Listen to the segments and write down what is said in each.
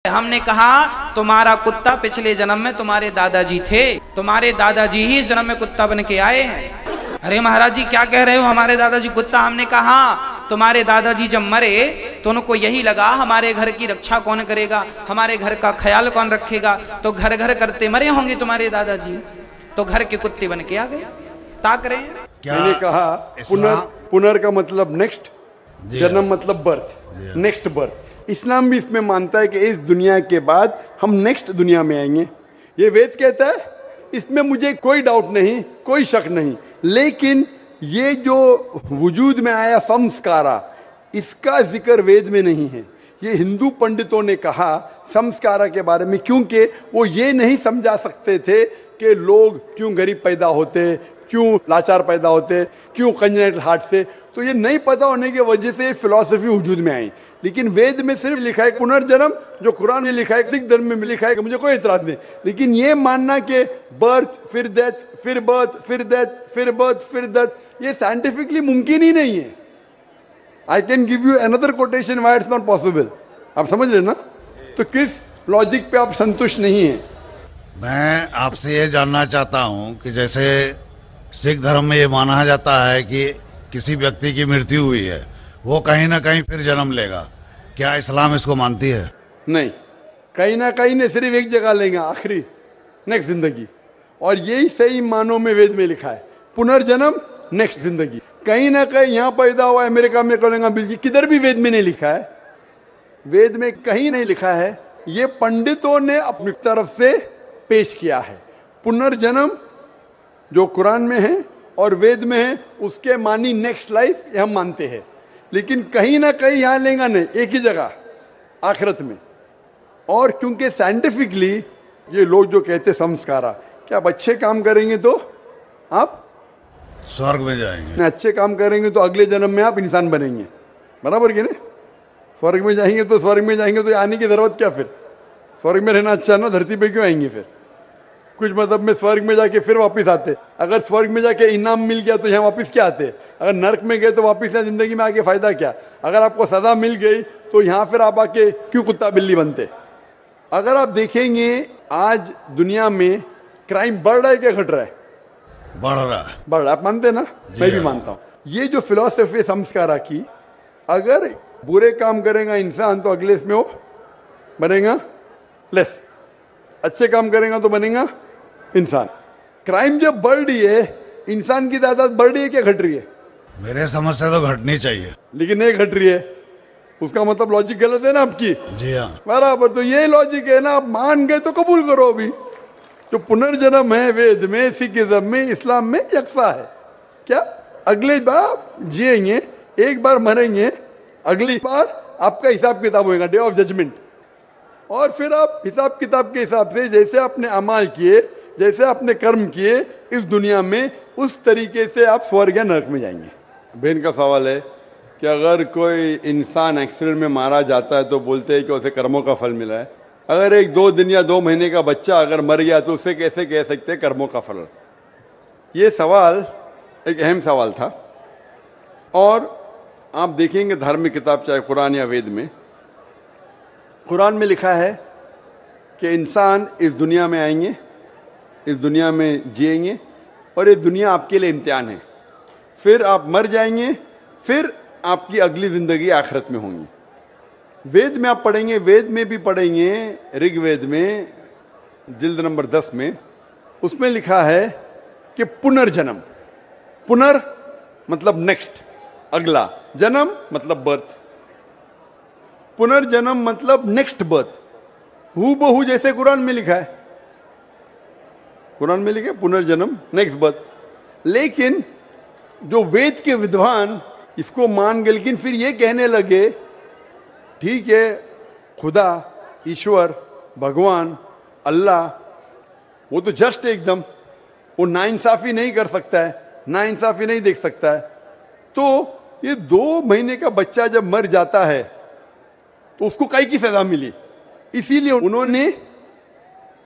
ہم نے کہا تمہارا کتا پچھلے جنم میں تمہارے دادا جی تھے، تمہارے دادا جی ہی اس جنم میں کتا بن کے آئے ہیں۔ ارے مہاراج جی کیا کہہ رہے ہو، ہمارے دادا جی کتا؟ ہم نے کہا تمہارے دادا جی جب مرے تو ان کو یہی لگا ہمارے گھر کی رکشا کون کرے گا، ہمارے گھر کا خیال کون رکھے گا، تو گھر گھر کرتے مرے ہوں گے تمہارے دادا جی، تو گھر کے کتے بن کے آ گئے۔ تاک رہے ہیں میں نے کہا پنر کا مطلب نیکسٹ، جنم مطلب برتھ، نیکسٹ برتھ۔ اسلام بھی اس میں مانتا ہے کہ اس دنیا کے بعد ہم نیکسٹ دنیا میں آئیں گے، یہ وید کہتا ہے، اس میں مجھے کوئی ڈاؤٹ نہیں، کوئی شک نہیں۔ لیکن یہ جو وجود میں آیا سمسکارا، اس کا ذکر وید میں نہیں ہے۔ یہ ہندو پنڈتوں نے کہا سمسکارا کے بارے میں، کیونکہ وہ یہ نہیں سمجھا سکتے تھے کہ لوگ کیوں غریب پیدا ہوتے، کیوں لاچار پیدا ہوتے، کیوں کنجنیٹل ہارٹ سے، تو یہ نہیں پتا ہونے کی وجہ سے فلسفی وجود میں آئی۔ لیکن وید میں صرف لکھا ہے پنرجنم، جو قرآن میں لکھا ہے، سکھ دھرم میں لکھا ہے، کہ مجھے کوئی اعتراض نہیں۔ لیکن یہ ماننا کہ برتھ پھر ڈیتھ پھر برتھ پھر ڈیتھ پھر برتھ پھر ڈیتھ، یہ سائنٹیفکلی ممکن ہی نہیں ہے۔ I can give you another quotation why it's not possible۔ آپ سمجھ رہے نا؟ تو کس لاجک پہ آپ سنتوشٹ نہیں ہیں؟ میں آپ سے یہ جاننا چاہتا ہوں کہ جیسے سکھ دھرم میں یہ مانا جاتا ہے کہ کسی ویکتی کی مرتیو ہوئی ہے، وہ کہیں نہ کہیں پھر جنم لے گا، کیا اسلام اس کو مانتی ہے؟ نہیں، کہیں نہ کہیں نہیں، صرف ایک جگہ لیں گا، آخری نیکسٹ زندگی۔ اور یہی صحیح معنوں میں وید میں لکھا ہے، پنرجنم نیکسٹ زندگی۔ کہیں نہ کہیں یہاں پیدا ہوا ہے، امریکہ میں کریں گا، بلکہ کدھر بھی وید میں نہیں لکھا ہے، وید میں کہیں نہیں لکھا ہے۔ یہ پنڈتوں نے اپنی طرف سے پیش کیا ہے۔ پنرجنم جو قرآن میں ہے اور وید میں ہے، اس کے معنی نیکسٹ لائف، یہ ہم مانتے ہیں، لیکن کہیں نہ کہیں یہاں لیں گا نہیں، ایک ہی جگہ آخرت میں۔ اور کیونکہ سائنٹیفکلی یہ لوگ جو کہتے سمسکارا، کہ آپ اچھے کام کریں گے تو آپ سورگ میں جائیں گے، اچھے کام کریں گے تو اگلے جنم میں آپ انسان بنیں گے، برابر کہ نہیں؟ سورگ میں جائیں گے تو سورگ میں جائیں گے تو آنے کی ضرورت کیا؟ پھر سورگ میں رہنا اچھا نا، دھرتی پہ کیوں آئیں گے؟ پھر کچھ مطلب میں سورگ میں جا کے پھر واپس آتے، اگر سورگ میں جا کے انعام مل گیا تو یہاں واپس کیا آتے؟ اگر نرک میں گئے تو واپس یہاں زندگی میں آ کے فائدہ کیا؟ اگر آپ کو سزا مل گئی تو یہاں پھر آپ آ کے کیوں کتا بلی بنتے؟ اگر آپ دیکھیں گے آج دنیا میں کرائم بڑھ رہا ہے کہ گھٹ رہا ہے؟ بڑھ رہا ہے۔ بڑھ رہا ہے، آپ مانتے نا؟ میں بھی مانتا ہوں۔ یہ جو فلسفی سمسکارا کی، اگر برے کام کرے گا انسان تو اگلے اس میں وہ بنے گا لیس، اچھے کام کرے گا تو بنے گا انسان۔ کرائم جب بڑھ رہی ہے، انسان کی تعداد بڑھ رہی ہے کیا گھٹ رہی ہے؟ میرے سمجھ سے تو گھٹنی چاہیے، لیکن نہیں گھٹ رہی ہے، اس کا مطلب لاجک غلط ہے نا آپ کی؟ جی ہاں برابر، تو یہ لاجک ہے نا، آپ مان گئے تو قبول کرو۔ ابھی جو پنرجنم ہے وید میں، سکھزم میں، اسلام میں یکساں ہے۔ کیا اگلے بار جیئیں گے، ایک بار مریں گے، اگلی بار آپ کا حساب کتاب ہوئے گا، ڈے آف ججمنٹ۔ اور پھر آپ حساب کتاب کے حساب سے جیسے آپ نے اعمال کیے، جیسے آپ نے کرم کیے اس دنیا میں، اس طریقے سے آپ سورگ یا نرک میں جائیں گے۔ بہن کا سوال ہے کہ اگر کوئی انسان ایکسیڈنٹ میں مارا جاتا ہے تو بولتے ہیں کہ اسے کرموں کا پھل ملا ہے، اگر ایک 2 دن یا 2 مہینے کا بچہ اگر مر گیا تو اسے کیسے کہہ سکتے ہیں کرموں کا پھل؟ یہ سوال ایک اہم سوال تھا۔ اور آپ دیکھیں گے دھارمک کتاب چاہے قرآن یا وید میں، قرآن میں لکھا ہے کہ انسان اس دنیا میں آئیں گے، اس دنیا میں جیئیں گے، اور یہ دنیا آپ کے لیے امتحان ہے، پھر آپ مر جائیں گے، پھر آپ کی اگلی زندگی آخرت میں ہوں گی۔ وید میں آپ پڑھیں گے، وید میں بھی پڑھیں گے، رگ وید میں جلد نمبر 10 میں، اس میں لکھا ہے کہ پنرجنم، پنر مطلب نیکسٹ، اگلا، جنم مطلب برتھ، پنرجنم مطلب نیکسٹ برتھ، ہو بہو جیسے قرآن میں لکھا ہے، قرآن میں لکھا ہے پنرجنم نیکسٹ برتھ۔ لیکن جو وید کے ودوان اس کو مان گئے، لیکن پھر یہ کہنے لگے ٹھیک ہے خدا، ایشور، بھگوان، اللہ، وہ تو جسٹ ایک دم، وہ ناانصافی نہیں کر سکتا ہے، ناانصافی نہیں دیکھ سکتا ہے، تو یہ 2 مہینے کا بچہ جب مر جاتا ہے تو اس کو کئی کی سزا ملی؟ اسی لیے انہوں نے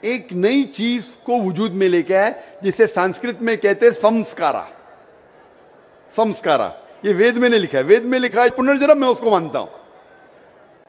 ایک نئی چیز کو وجود میں لے کے آئے، جسے سنسکرت میں کہتے ہیں سمسکارا۔ سمسکارا یہ وید میں نے لکھا ہے، وید میں لکھا ہے پنرجنم، میں اس کو مانتا ہوں۔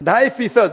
2.5%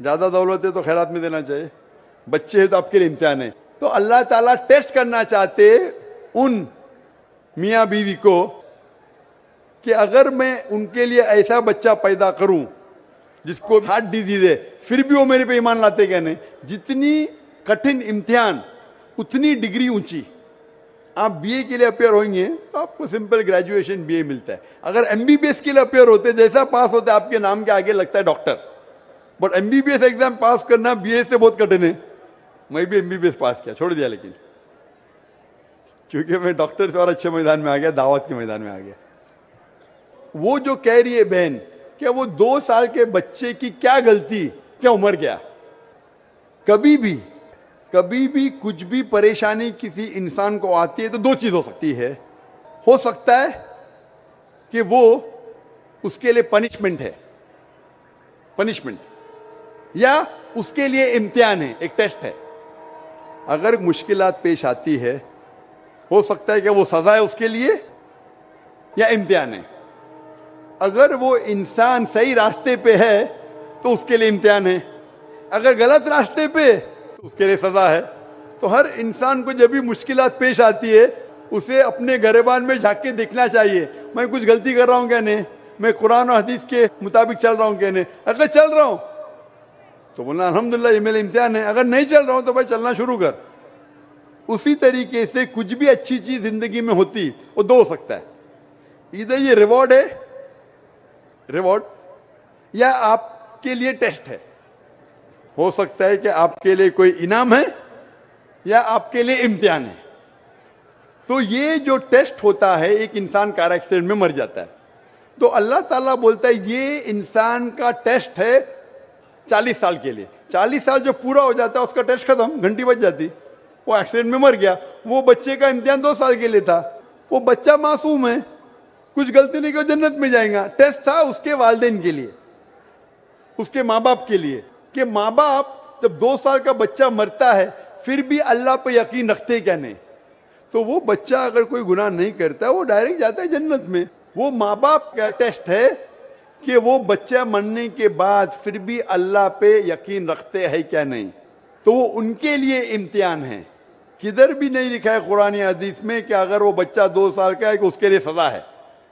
زیادہ دولت ہے تو خیرات میں دینا چاہیے, بچے ہیں تو آپ کے لیے امتحان ہے. تو اللہ تعالیٰ ٹیسٹ کرنا چاہتے ان میاں بیوی کو کہ اگر میں ان کے لیے ایسا بچہ پیدا کروں جس کو ہارٹ ڈیزیز ہے, پھر بھی وہ میرے پہ ایمان لاتے کہ نہیں. جتنی کٹھن امتحان اتنی ڈگری اونچی. آپ بی اے کے لیے اپیئر ہوئیں گے تو آپ کو سمپل گریجویشن بی اے ملتا ہے. اگر ایم بی بی ایس کے لیے اپیئر ہوتے, جیسا پاس ہوتا ہے آپ کے نام کے آگے لگتا ہے doctor. But M B B S exam pass کرنا بی اے سے بہت کٹھن ہے. میں بھی M B B S pass کیا, چھوڑ دیا, لیکن کیونکہ میں ڈاکٹر سے اور اچھے میدان میں آ گیا, دعوت کے میدان میں آ گیا. وہ جو کہہ رہی ہے بہن کہ وہ 2 سال کے بچے کی کیا غلطی, کیا عمر گیا. کبھی بھی کچھ بھی پریشانی کسی انسان کو آتی ہے تو 2 چیز ہو سکتی ہے. ہو سکتا ہے کہ وہ اس کے لیے پنشمنٹ ہے, یا اس کے لیے امتحان ہے, ایک ٹیسٹ ہے. اگر مشکلات پیش آتی ہے, ہو سکتا ہے کہ وہ سزا ہے اس کے لیے یا امتحان ہے. اگر وہ انسان صحیح راستے پہ ہے تو اس کے لیے امتحان ہے, اگر غلط راستے پہ تو اس کے لیے سزا ہے. تو ہر انسان کو جب بھی مشکلات پیش آتی ہے اسے اپنے گریبان میں جھانک کے دیکھنا چاہیے, میں کچھ غلطی کر رہا ہوں کیا نہیں, میں قرآن و حدیث کے مطابق چل رہا ہوں کیا نہیں. اگر چل رہا ہوں تو بولنا الحمدللہ یہ میرا امتحان ہے, اگر نہیں چل رہا ہوں تو بھائی چلنا شروع کر. اسی طریقے سے کچھ بھی اچھی چیز زندگی میں ہوتی وہ 2 ہو سکتا ہے, ادھر یہ ریوارڈ ہے, یا آپ کے لیے ٹیسٹ ہے. ہو سکتا ہے کہ آپ کے لیے کوئی انعام ہے یا آپ کے لیے امتحان ہے. تو یہ جو ٹیسٹ ہوتا ہے, ایک انسان کار ایکسیڈنٹ میں مر جاتا ہے تو اللہ تعالیٰ بولتا ہے یہ انسان کا ٹیسٹ ہے 40 سال کے لیے. 40 سال جو پورا ہو جاتا ہے اس کا ٹیسٹ ختم, گھنٹی بج جاتی, وہ ایکسیڈنٹ میں مر گیا. وہ بچے کا امتحان 2 سال کے لیے تھا, وہ بچہ معصوم ہے, کچھ غلطی نہیں کہ جنت میں جائیں گا. ٹیسٹ تھا اس کے والدین کے لیے, اس کے ماں باپ کے لیے, کہ ماں باپ جب 2 سال کا بچہ مرتا ہے پھر بھی اللہ پہ یقین رکھتے کیا نہیں. تو وہ بچہ اگر کوئی گناہ نہیں کرتا وہ ڈائریکٹ جاتا ہے جنت میں. وہ ماں باپ کا ٹیسٹ ہے کہ وہ بچہ مرنے کے بعد پھر بھی اللہ پہ یقین رکھتے ہیں کیا نہیں. تو وہ ان کے لیے امتحان ہے. کدھر بھی نہیں لکھا ہے قرآن حدیث میں کہ اگر وہ بچہ 2 سال کا ہے کہ اس کے لیے سزا ہے.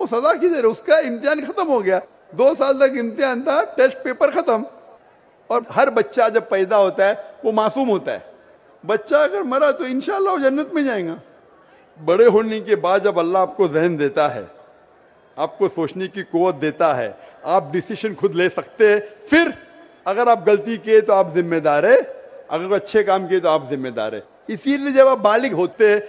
وہ سزا کدھر ہے, اس کا امتحان ختم ہو گیا. 2 سال تک امتحان تھا, ٹیسٹ پیپر ختم. اور ہر بچہ جب پیدا ہوتا ہے وہ معصوم ہوتا ہے. بچہ اگر مرا تو انشاءاللہ وہ جنت میں جائیں گا. بڑے ہونے کے بعد جب اللہ آپ کو ذہن دیتا ہے, آپ کو سوچنے کی قوت دیتا ہے, آپ ڈیسیشن خود لے سکتے ہیں, پھر اگر آپ غلطی کیے تو آپ ذمہ دار ہے, اگر اچھے کام کیے تو آپ ذمہ دار ہے. اسی لیے جب آپ بالغ ہوتے ہیں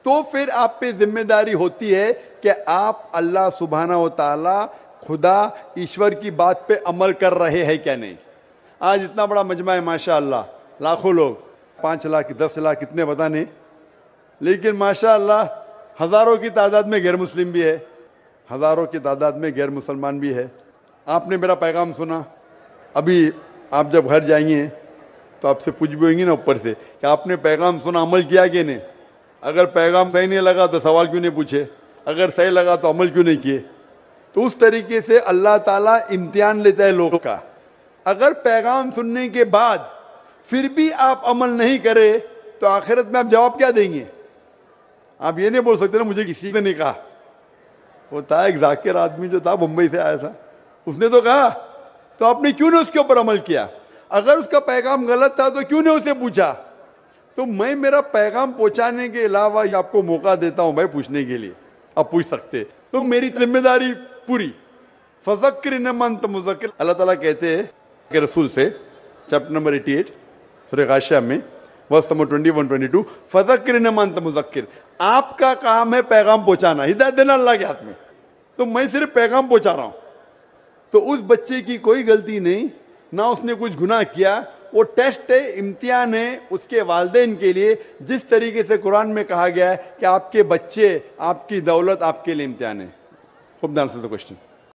تو پھر آپ پہ ذمہ داری ہوتی ہے کہ آپ اللہ سبحانہ و تعالی خدا ایشور کی بات پہ عمل کر رہے ہیں کیا نہیں. آج اتنا بڑا مجمع ہے ماشاءاللہ, لاکھوں لوگ, 5 لاکھ 10 لاکھ کتنے پتہ نہیں, لیکن ماشاءاللہ ہزاروں کی تعداد میں غیر مسلم بھی ہے, ہزاروں کی تعداد میں غیر مسلمان بھی ہے. آپ نے میرا پیغام سنا, ابھی آپ جب گھر جائیں گے تو آپ سے پوچھ بھی ہوئیں گی نا اوپر سے کہ آپ نے پیغام سنا, عمل کیا کہ نہیں. اگر پیغام صحیح نہیں لگا تو سوال کیوں نہیں پوچھے, اگر صحیح لگا تو عمل کیوں نہیں کیے. تو اس طریقے سے اللہ تعالیٰ امتحان لیتا ہے لوگوں کا. اگر پیغام سننے کے بعد پھر بھی آپ عمل نہیں کرے تو آخرت میں آپ جواب کیا دیں گے. آپ یہ نہیں بول سکتے نا مجھے کسی نے نہیں کہا. وہ تھا ایک ذاکر آدمی جو تھا, بمبئی سے آیا تھا, اس نے تو کہا, تو آپ نے کیوں نہیں اس کے اوپر عمل کیا. اگر اس کا پیغام غلط تھا تو کیوں نہیں اسے پوچھا. تو میں میرا پیغام پہنچانے کے علاوہ آپ کو موقع دیتا ہوں بھائی پوچھنے کے لیے, آپ پوچھ سکتے. تو میری ذمہ داری پوری. فذکر انما انت مذکر, اللہ تعالیٰ کہتے ہیں کہ رسول سے, چیپٹر نمبر 88 سورہ غاشیہ میں ورس نمبر 21-22, فذکر انما انت مذکر, آپ کا کام ہے پیغام پہنچانا, ہدایت دینا اللہ کے ہاتھ میں. تو میں صرف پیغام پہنچا رہا ہوں. تو اس بچے کی کوئی غلطی نہیں, نہ اس نے کچھ گناہ کیا. وہ ٹیسٹ ہے, امتحان ہے اس کے والدین کے لیے. جس طریقے سے قرآن میں کہا گیا ہے کہ آپ کے بچے, آپ کی دولت آپ کے لیے امتحان ہے. Hope that answers the question.